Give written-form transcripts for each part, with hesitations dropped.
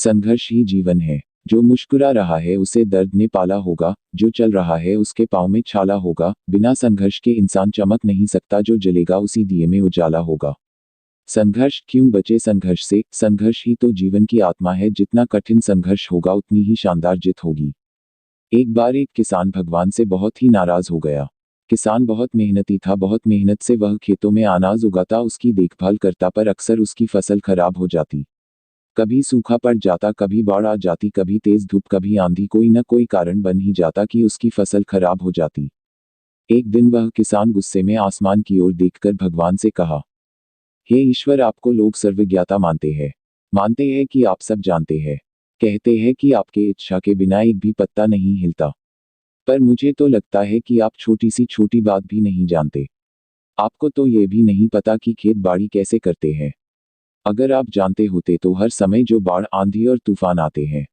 संघर्ष ही जीवन है। जो मुस्कुरा रहा है उसे दर्द ने पाला होगा, जो चल रहा है उसके पाँव में छाला होगा। बिना संघर्ष के इंसान चमक नहीं सकता, जो जलेगा उसी दिए में उजाला होगा। संघर्ष क्यों बचे संघर्ष से? संघर्ष ही तो जीवन की आत्मा है। जितना कठिन संघर्ष होगा उतनी ही शानदार जीत होगी। एक बार एक किसान भगवान से बहुत ही नाराज हो गया। किसान बहुत मेहनती था, बहुत मेहनत से वह खेतों में अनाज उगाता, उसकी देखभाल करता, पर अक्सर उसकी फसल खराब हो जाती। कभी सूखा पड़ जाता, कभी बाढ़ आ जाती, कभी तेज धूप, कभी आंधी, कोई न कोई कारण बन ही जाता कि उसकी फसल खराब हो जाती। एक दिन वह किसान गुस्से में आसमान की ओर देखकर भगवान से कहा, हे ईश्वर, आपको लोग सर्वज्ञाता मानते हैं कि आप सब जानते हैं। कहते हैं कि आपके इच्छा के बिना एक भी पत्ता नहीं हिलता। पर मुझे तो लगता है कि आप छोटी सी छोटी बात भी नहीं जानते। आपको तो ये भी नहीं पता कि खेत बाड़ी कैसे करते हैं। अगर आप जानते होते तो हर समय जो बाढ़, आंधी और तूफान आते हैं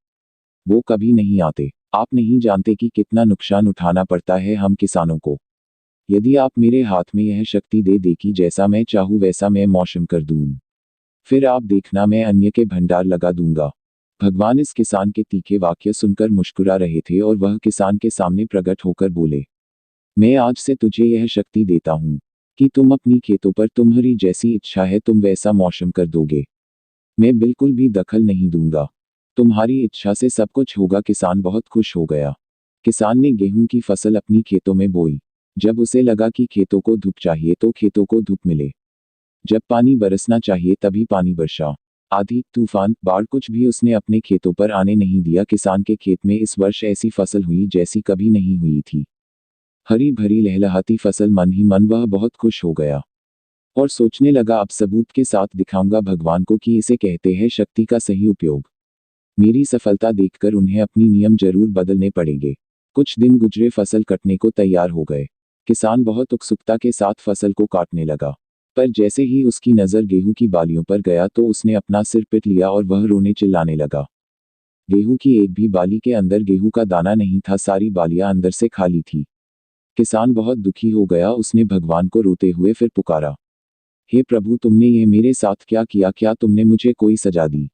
वो कभी नहीं आते। आप नहीं जानते कि कितना नुकसान उठाना पड़ता है हम किसानों को। यदि आप मेरे हाथ में यह शक्ति दे दे कि जैसा मैं चाहूँ वैसा मैं मौसम कर दूँ, फिर आप देखना मैं अन्य के भंडार लगा दूंगा। भगवान इस किसान के तीखे वाक्य सुनकर मुस्कुरा रहे थे और वह किसान के सामने प्रकट होकर बोले, मैं आज से तुझे यह शक्ति देता हूँ कि तुम अपनी खेतों पर तुम्हारी जैसी इच्छा है तुम वैसा मौसम कर दोगे। मैं बिल्कुल भी दखल नहीं दूंगा। तुम्हारी इच्छा से सब कुछ होगा। किसान बहुत खुश हो गया। किसान ने गेहूं की फसल अपनी खेतों में बोई। जब उसे लगा कि खेतों को धूप चाहिए तो खेतों को धूप मिले। जब पानी बरसना चाहिए तभी पानी बरसा। आंधी, तूफान, बाढ़, कुछ भी उसने अपने खेतों पर आने नहीं दिया। किसान के खेत में इस वर्ष ऐसी फसल हुई जैसी कभी नहीं हुई थी। हरी भरी लहलहाती फसल। मन ही मन वह बहुत खुश हो गया और सोचने लगा, अब सबूत के साथ दिखाऊंगा भगवान को कि इसे कहते हैं शक्ति का सही उपयोग। मेरी सफलता देखकर उन्हें अपनी नियम जरूर बदलने पड़ेंगे। कुछ दिन गुजरे, फसल कटने को तैयार हो गए। किसान बहुत उत्सुकता के साथ फसल को काटने लगा, पर जैसे ही उसकी नज़र गेहूं की बालियों पर गया तो उसने अपना सिर पीट लिया और वह रोने चिल्लाने लगा। गेहूं की एक भी बाली के अंदर गेहूं का दाना नहीं था, सारी बालियां अंदर से खाली थी। किसान बहुत दुखी हो गया। उसने भगवान को रोते हुए फिर पुकारा, हे प्रभु, तुमने ये मेरे साथ क्या किया? क्या तुमने मुझे कोई सजा दी?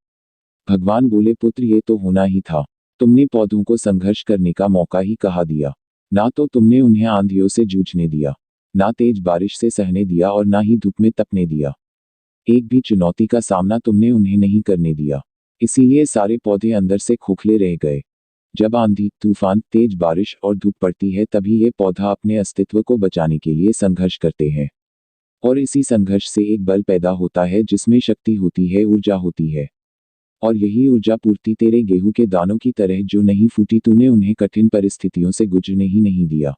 भगवान बोले, पुत्र, ये तो होना ही था। तुमने पौधों को संघर्ष करने का मौका ही कहाँ दिया। ना तो तुमने उन्हें आंधियों से जूझने दिया, ना तेज बारिश से सहने दिया और ना ही धूप में तपने दिया। एक भी चुनौती का सामना तुमने उन्हें नहीं करने दिया। इसीलिए सारे पौधे अंदर से खोखले रह गए। जब आंधी, तूफान, तेज बारिश और धूप पड़ती है तभी ये पौधा अपने अस्तित्व को बचाने के लिए संघर्ष करते हैं। और इसी संघर्ष से एक बल पैदा होता है जिसमें शक्ति होती है, ऊर्जा होती है। और यही ऊर्जा पूर्ति तेरे गेहूं के दानों की तरह जो नहीं फूटी, तूने उन्हें कठिन परिस्थितियों से गुजरने ही नहीं दिया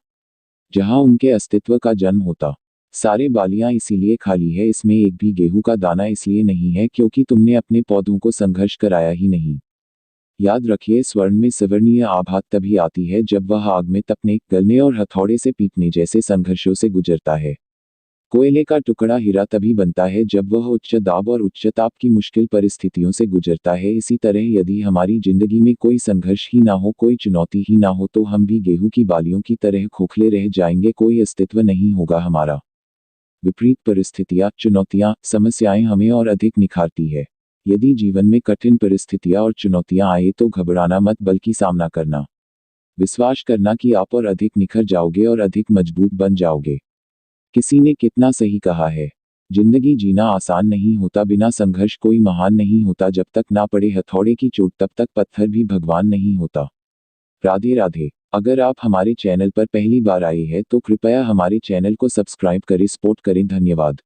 जहां उनके अस्तित्व का जन्म होता। सारे बालियां इसीलिए खाली है, इसमें एक भी गेहूं का दाना इसलिए नहीं है क्योंकि तुमने अपने पौधों को संघर्ष कराया ही नहीं। याद रखिए, स्वर्ण में सवर्णीय आभात तभी आती है जब वह आग में तपने, गलने और हथौड़े से पीटने जैसे संघर्षों से गुजरता है। कोयले का टुकड़ा हीरा तभी बनता है जब वह उच्च दाब और उच्च ताप की मुश्किल परिस्थितियों से गुजरता है। इसी तरह यदि हमारी जिंदगी में कोई संघर्ष ही ना हो, कोई चुनौती ही ना हो, तो हम भी गेहूं की बालियों की तरह खोखले रह जाएंगे, कोई अस्तित्व नहीं होगा हमारा। विपरीत परिस्थितियां, चुनौतियां, समस्याएं हमें और अधिक निखारती है। यदि जीवन में कठिन परिस्थितियां और चुनौतियां आए तो घबराना मत, बल्कि सामना करना। विश्वास करना कि आप और अधिक निखर जाओगे और अधिक मजबूत बन जाओगे। किसी ने कितना सही कहा है, जिंदगी जीना आसान नहीं होता, बिना संघर्ष कोई महान नहीं होता, जब तक ना पड़े हथौड़े की चोट तब तक पत्थर भी भगवान नहीं होता। राधे राधे। अगर आप हमारे चैनल पर पहली बार आए हैं तो कृपया हमारे चैनल को सब्सक्राइब करें, सपोर्ट करें। धन्यवाद।